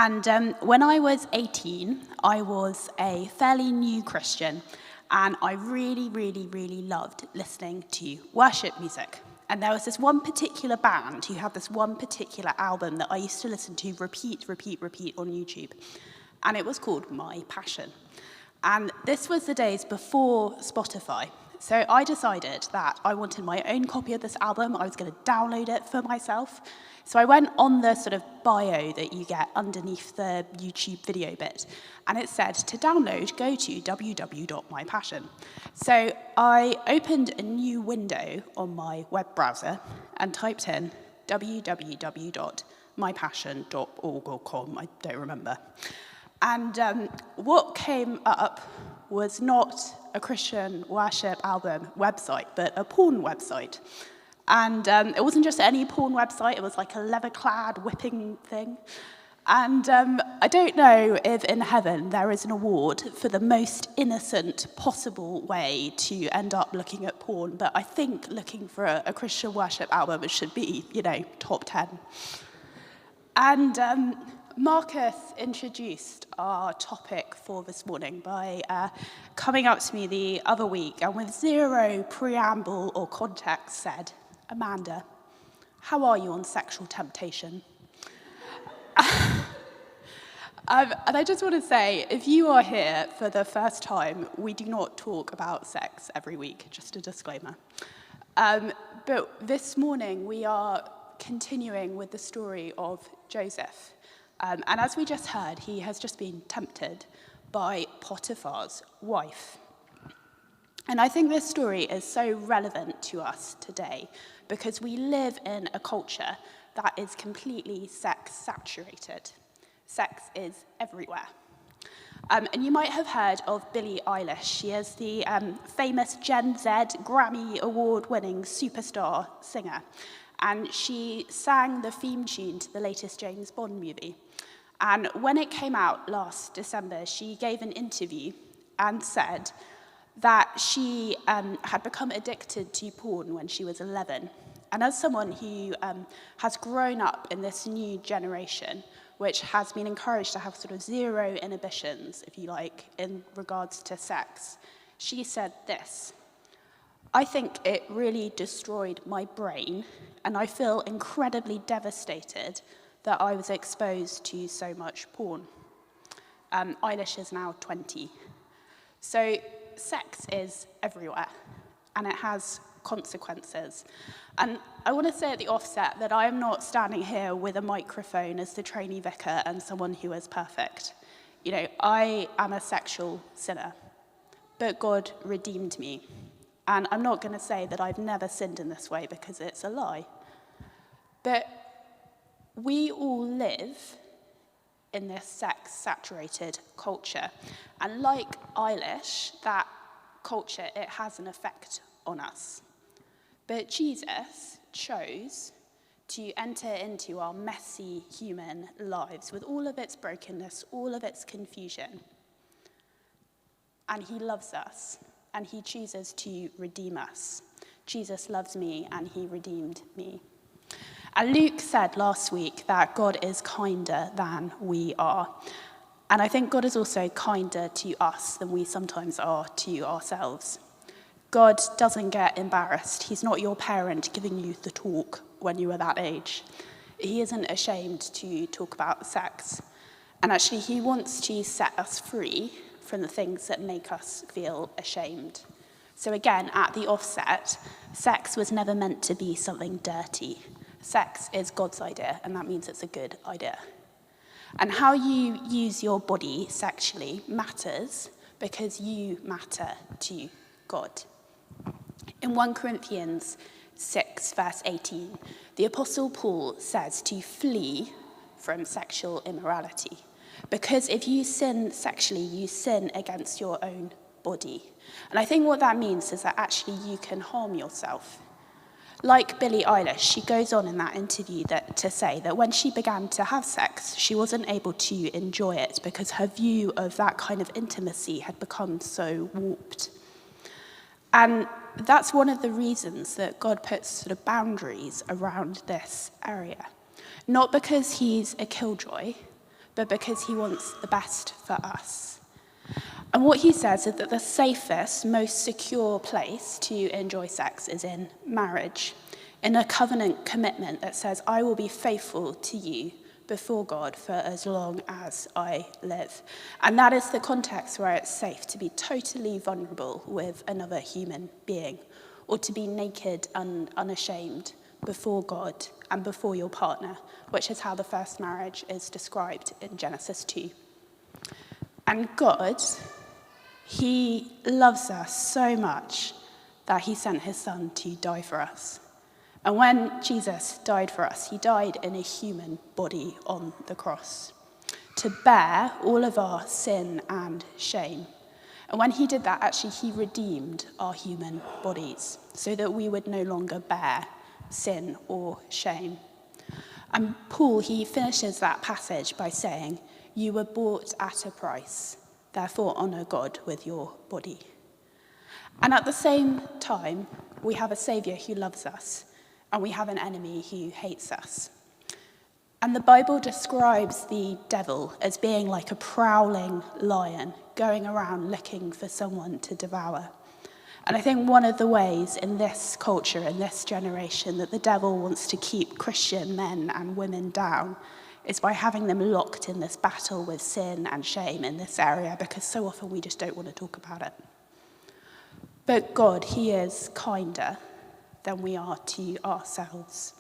And when I was 18, I was a fairly new Christian, and I really, really, really loved listening to worship music. And there was this one particular band who had this one particular album that I used to listen to repeat on YouTube. And it was called My Passion. And this was the days before Spotify. So I decided that I wanted my own copy of this album. I was going to download it for myself. So I went on the sort of bio that you get underneath the YouTube video bit, and it said to download, go to www.mypassion. So I opened a new window on my web browser and typed in www.mypassion.org or com, I don't remember. And what came up was not a Christian worship album website, but a porn website. And it wasn't just any porn website, it was like a leather-clad whipping thing. And I don't know if in heaven there is an award for the most innocent possible way to end up looking at porn, but I think looking for a Christian worship album, it should be, top 10. And Marcus introduced our topic for this morning by coming up to me the other week and with zero preamble or context said, "Amanda, how are you on sexual temptation?" And I just want to say, if you are here for the first time, we do not talk about sex every week, just a disclaimer. But this morning, we are continuing with the story of Joseph. And as we just heard, he has just been tempted by Potiphar's wife. And I think this story is so relevant to us today because we live in a culture that is completely sex-saturated. Sex is everywhere. And you might have heard of Billie Eilish. She is the famous Gen Z Grammy Award-winning superstar singer. And she sang the theme tune to the latest James Bond movie. And when it came out last December, she gave an interview and said that she had become addicted to porn when she was 11. And as someone who has grown up in this new generation, which has been encouraged to have sort of zero inhibitions, if you like, in regards to sex, she said this: "I think it really destroyed my brain, and I feel incredibly devastated that I was exposed to so much porn." Eilish is now 20. So sex is everywhere, and it has consequences. And I want to say at the offset that I am not standing here with a microphone as the trainee vicar and someone who is perfect. I am a sexual sinner, but God redeemed me. And I'm not going to say that I've never sinned in this way because it's a lie. But we all live in this sex-saturated culture. And like Eilish, that culture, it has an effect on us. But Jesus chose to enter into our messy human lives with all of its brokenness, all of its confusion. And he loves us, and he chooses to redeem us. Jesus loves me, and he redeemed me. And Luke said last week that God is kinder than we are. And I think God is also kinder to us than we sometimes are to ourselves. God doesn't get embarrassed. He's not your parent giving you the talk when you were that age. He isn't ashamed to talk about sex. And actually, he wants to set us free from the things that make us feel ashamed. So again, at the offset, sex was never meant to be something dirty. Sex is God's idea, and that means it's a good idea. And how you use your body sexually matters because you matter to God. In 1 Corinthians 6, verse 18, the Apostle Paul says to flee from sexual immorality. Because if you sin sexually, you sin against your own body. And I think what that means is that actually you can harm yourself. Like Billie Eilish, she goes on in that interview to say that when she began to have sex, she wasn't able to enjoy it because her view of that kind of intimacy had become so warped. And that's one of the reasons that God puts sort of boundaries around this area. Not because he's a killjoy, but because he wants the best for us. And what he says is that the safest, most secure place to enjoy sex is in marriage, in a covenant commitment that says, I will be faithful to you before God for as long as I live. And that is the context where it's safe to be totally vulnerable with another human being, or to be naked and unashamed before God and before your partner, which is how the first marriage is described in Genesis 2. And God, he loves us so much that he sent his son to die for us. And when Jesus died for us, he died in a human body on the cross to bear all of our sin and shame. And when he did that, actually, he redeemed our human bodies so that we would no longer bear sin or shame. And Paul, he finishes that passage by saying, you were bought at a price, therefore honor God with your body. And at the same time, we have a Saviour who loves us, and we have an enemy who hates us. And the Bible describes the devil as being like a prowling lion going around looking for someone to devour. And I think one of the ways in this culture, in this generation, that the devil wants to keep Christian men and women down is by having them locked in this battle with sin and shame in this area, because so often we just don't want to talk about it. But God, he is kinder than we are to ourselves.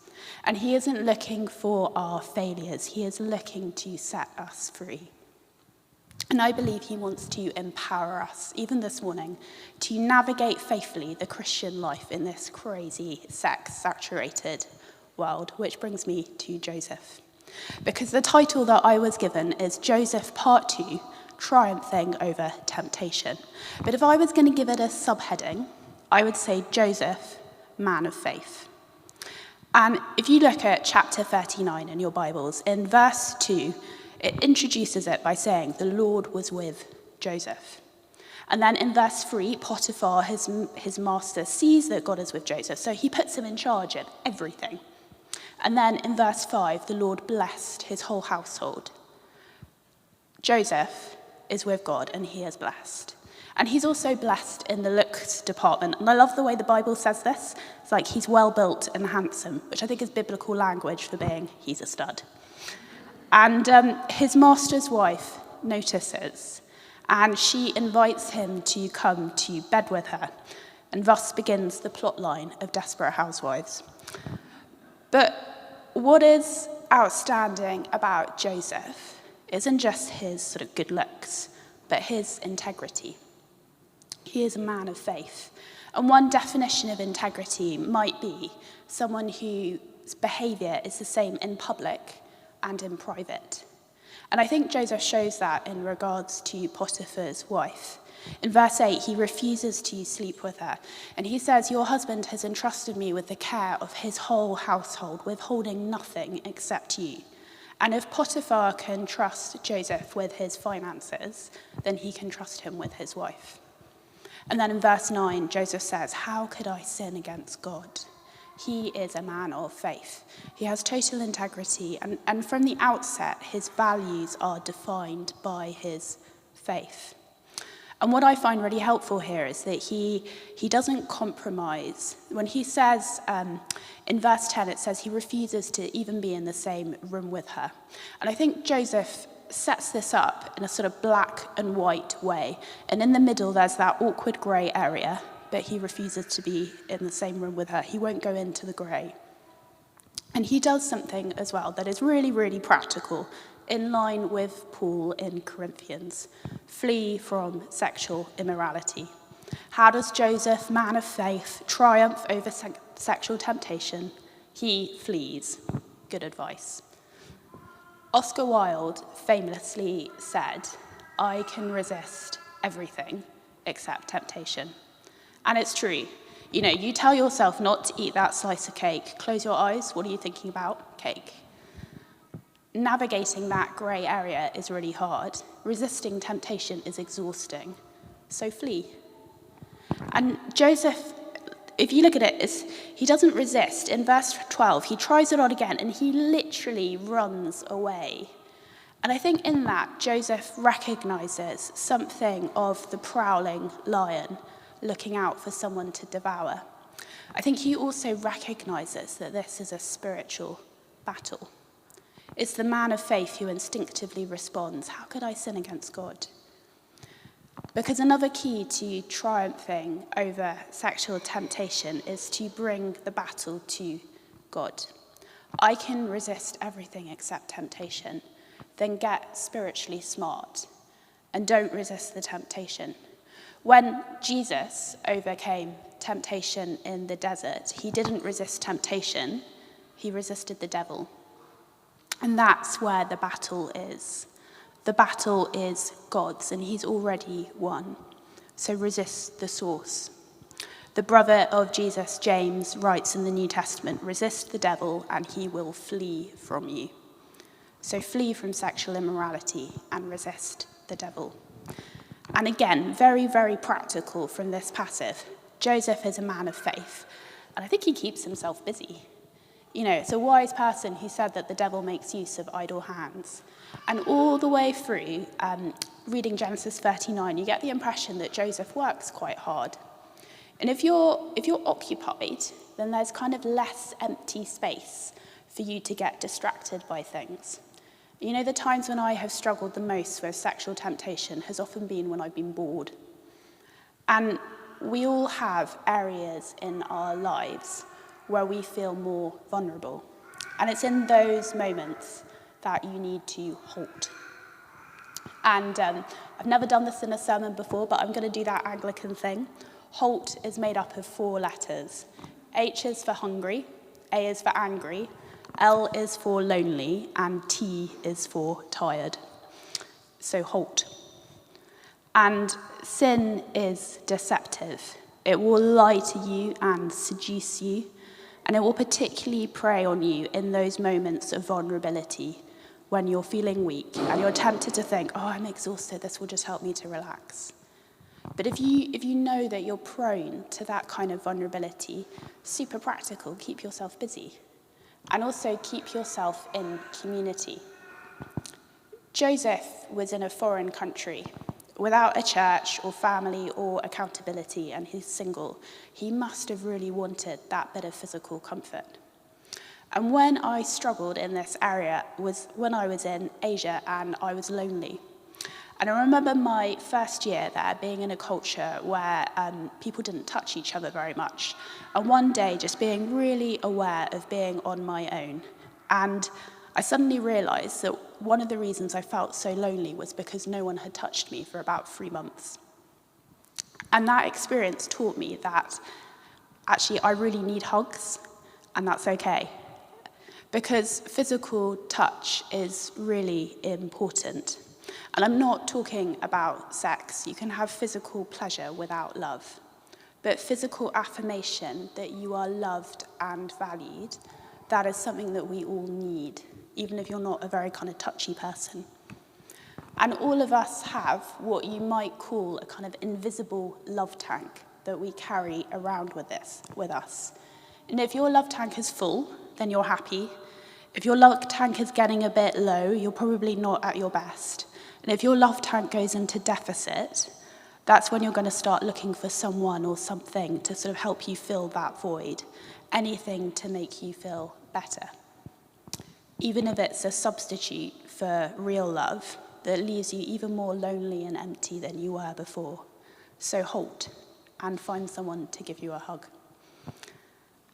And he isn't looking for our failures. He is looking to set us free. And I believe he wants to empower us, even this morning, to navigate faithfully the Christian life in this crazy, sex-saturated world, which brings me to Joseph. Because the title that I was given is Joseph Part 2, Triumphing Over Temptation. But if I was going to give it a subheading, I would say Joseph, Man of Faith. And if you look at chapter 39 in your Bibles, in verse 2, it introduces it by saying, the Lord was with Joseph. And then in verse 3, Potiphar, his master, sees that God is with Joseph, so he puts him in charge of everything. And then in verse 5, the Lord blessed his whole household. Joseph is with God, and he is blessed. And he's also blessed in the looks department. And I love the way the Bible says this. It's like he's well-built and handsome, which I think is biblical language for being he's a stud. And his master's wife notices, and she invites him to come to bed with her. And thus begins the plot line of Desperate Housewives. But what is outstanding about Joseph isn't just his sort of good looks, but his integrity. He is a man of faith. And one definition of integrity might be someone whose behaviour is the same in public and in private. And I think Joseph shows that in regards to Potiphar's wife. In verse 8, he refuses to sleep with her. And he says, your husband has entrusted me with the care of his whole household, withholding nothing except you. And if Potiphar can trust Joseph with his finances, then he can trust him with his wife. And then in verse 9, Joseph says, how could I sin against God? He is a man of faith. He has total integrity, and from the outset, his values are defined by his faith. And what I find really helpful here is that he doesn't compromise. When he says, in verse 10, it says he refuses to even be in the same room with her. And I think Joseph sets this up in a sort of black and white way. And in the middle, there's that awkward grey area, but he refuses to be in the same room with her. He won't go into the grey. And he does something as well that is really, really practical, in line with Paul in Corinthians. Flee from sexual immorality. How does Joseph, man of faith, triumph over sexual temptation? He flees. Good advice. Oscar Wilde famously said, I can resist everything except temptation. And it's true. You know, you tell yourself not to eat that slice of cake. Close your eyes. What are you thinking about? Cake. Navigating that grey area is really hard. Resisting temptation is exhausting. So flee. And Joseph, if you look at it, he doesn't resist. In verse 12, he tries it on again, and he literally runs away. And I think in that, Joseph recognizes something of the prowling lion looking out for someone to devour. I think he also recognizes that this is a spiritual battle. It's the man of faith who instinctively responds, how could I sin against God? Because another key to triumphing over sexual temptation is to bring the battle to God. I can resist everything except temptation. Then get spiritually smart and don't resist the temptation. When Jesus overcame temptation in the desert, he didn't resist temptation, he resisted the devil. And that's where the battle is. The battle is God's, and he's already won. So resist the source. The brother of Jesus, James, writes in the New Testament, resist the devil and he will flee from you. So flee from sexual immorality and resist the devil. And again, very, very practical from this passage. Joseph is a man of faith, and I think he keeps himself busy. You know, it's a wise person who said that the devil makes use of idle hands. And all the way through, reading Genesis 39, you get the impression that Joseph works quite hard. And if you're occupied, then there's kind of less empty space for you to get distracted by things. You know, the times when I have struggled the most with sexual temptation has often been when I've been bored. And we all have areas in our lives where we feel more vulnerable. And it's in those moments that you need to halt. And I've never done this in a sermon before, but I'm going to do that Anglican thing. HALT is made up of 4 letters. H is for hungry, A is for angry, L is for lonely, and T is for tired. So halt. And sin is deceptive. It will lie to you and seduce you, and it will particularly prey on you in those moments of vulnerability when you're feeling weak and you're tempted to think, oh, I'm exhausted, this will just help me to relax. But if you know that you're prone to that kind of vulnerability, super practical, keep yourself busy. And also keep yourself in community. Joseph was in a foreign country, without a church or family or accountability, and he's single. He must have really wanted that bit of physical comfort. And when I struggled in this area was when I was in Asia and I was lonely. And I remember my first year there being in a culture where people didn't touch each other very much. And one day just being really aware of being on my own. And I suddenly realized that one of the reasons I felt so lonely was because no one had touched me for about 3 months. And that experience taught me that actually I really need hugs, and that's okay. Because physical touch is really important. And I'm not talking about sex. You can have physical pleasure without love. But physical affirmation that you are loved and valued, that is something that we all need, even if you're not a very kind of touchy person. And all of us have what you might call a kind of invisible love tank that we carry around with us. And if your love tank is full, then you're happy. If your love tank is getting a bit low, you're probably not at your best. And if your love tank goes into deficit, that's when you're going to start looking for someone or something to sort of help you fill that void, anything to make you feel better. Even if it's a substitute for real love that leaves you even more lonely and empty than you were before. So halt and find someone to give you a hug.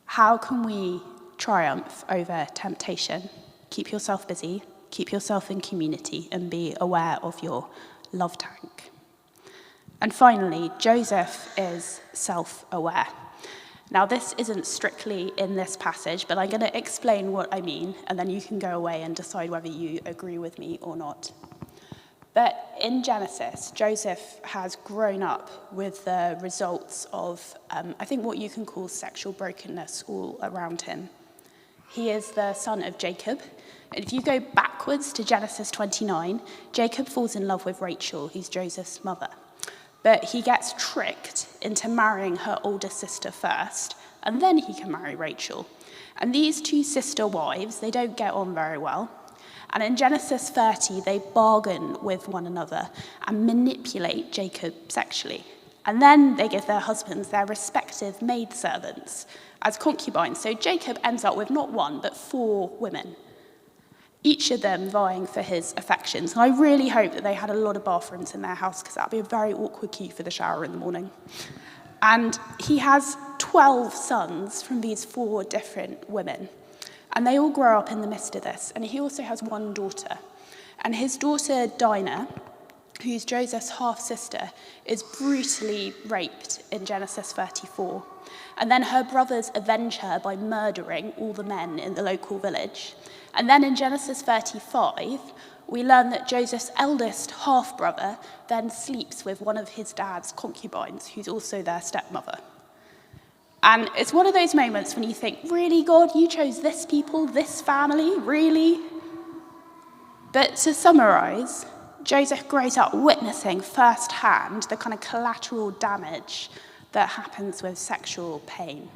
How can we triumph over temptation? Keep yourself busy. Keep yourself in community and be aware of your love tank. And finally, Joseph is self-aware. Now, this isn't strictly in this passage, but I'm going to explain what I mean, and then you can go away and decide whether you agree with me or not. But in Genesis, Joseph has grown up with the results of, I think, what you can call sexual brokenness all around him. He is the son of Jacob. And if you go backwards to Genesis 29, Jacob falls in love with Rachel, who's Joseph's mother. But he gets tricked into marrying her older sister first, and then he can marry Rachel. And these 2 sister wives, they don't get on very well. And in Genesis 30, they bargain with one another and manipulate Jacob sexually. And then they give their husbands their respective maidservants as concubines. So Jacob ends up with not one, but 4 women, each of them vying for his affections. And I really hope that they had a lot of bathrooms in their house, because that would be a very awkward queue for the shower in the morning. And he has 12 sons from these 4 different women. And they all grow up in the midst of this. And he also has 1 daughter. And his daughter, Dinah, who's Joseph's half-sister, is brutally raped in Genesis 34. And then her brothers avenge her by murdering all the men in the local village. And then in Genesis 35, we learn that Joseph's eldest half-brother then sleeps with one of his dad's concubines, who's also their stepmother. And it's one of those moments when you think, really, God, you chose this people, this family, really? But to summarize, Joseph grows up witnessing firsthand the kind of collateral damage that happens with sexual pain.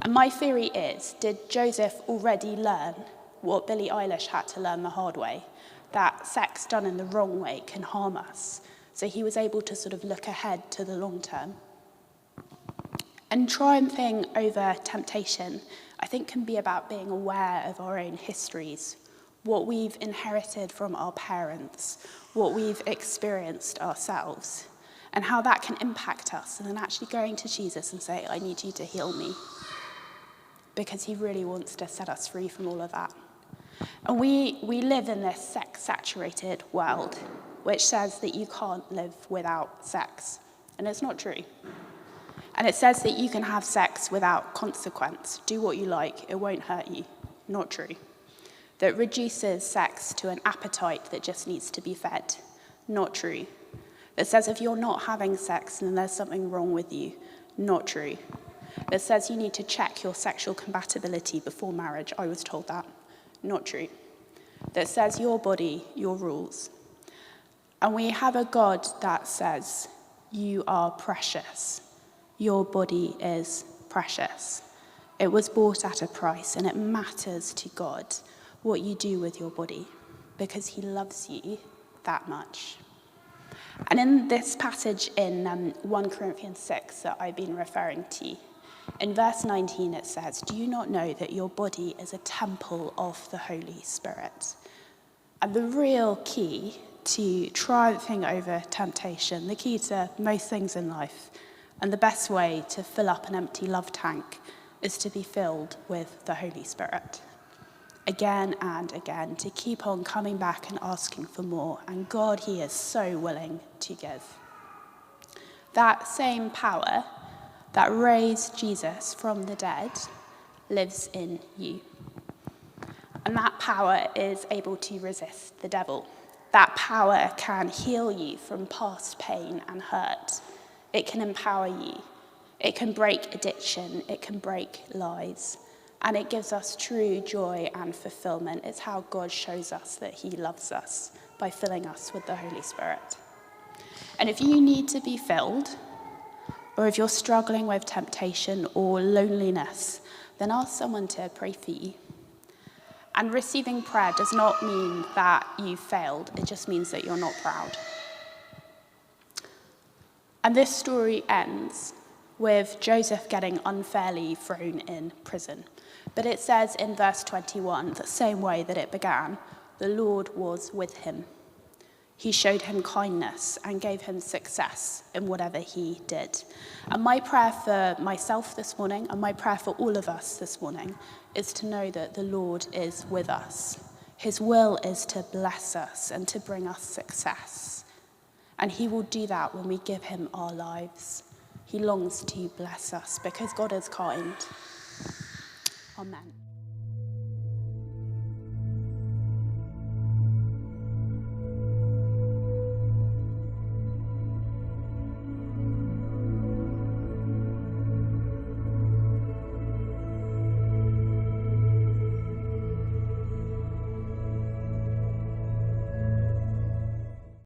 And my theory is, did Joseph already learn what Billie Eilish had to learn the hard way? That sex done in the wrong way can harm us. So he was able to sort of look ahead to the long term. And triumphing over temptation, I think, can be about being aware of our own histories, what we've inherited from our parents, what we've experienced ourselves, and how that can impact us, and then actually going to Jesus and say, I need you to heal me, because he really wants to set us free from all of that. And we live in this sex-saturated world, which says that you can't live without sex, and it's not true. And it says that you can have sex without consequence. Do what you like, it won't hurt you. Not true. That reduces sex to an appetite that just needs to be fed. Not true. That says if you're not having sex, then there's something wrong with you. Not true. That says you need to check your sexual compatibility before marriage. I was told that. Not true. That says your body, your rules. And we have a God that says you are precious. Your body is precious. It was bought at a price, and it matters to God what you do with your body, because he loves you that much. And in this passage in 1 Corinthians 6 that I've been referring to, in verse 19 it says, do you not know that your body is a temple of the Holy Spirit? And the real key to triumphing over temptation, the key to most things in life, and the best way to fill up an empty love tank, is to be filled with the Holy Spirit. Again and again, to keep on coming back and asking for more. And God, he is so willing to give. That same power that raised Jesus from the dead lives in you. And that power is able to resist the devil. That power can heal you from past pain and hurt. It can empower you. It can break addiction. It can break lies. And it gives us true joy and fulfillment. It's how God shows us that he loves us, by filling us with the Holy Spirit. And if you need to be filled, or if you're struggling with temptation or loneliness, then ask someone to pray for you. And receiving prayer does not mean that you failed. It just means that you're not proud. And this story ends with Joseph getting unfairly thrown in prison. But it says in verse 21, the same way that it began, the Lord was with him. He showed him kindness and gave him success in whatever he did. And my prayer for myself this morning, and my prayer for all of us this morning, is to know that the Lord is with us. His will is to bless us and to bring us success. And he will do that when we give him our lives. He longs to bless us because God is kind. Amen.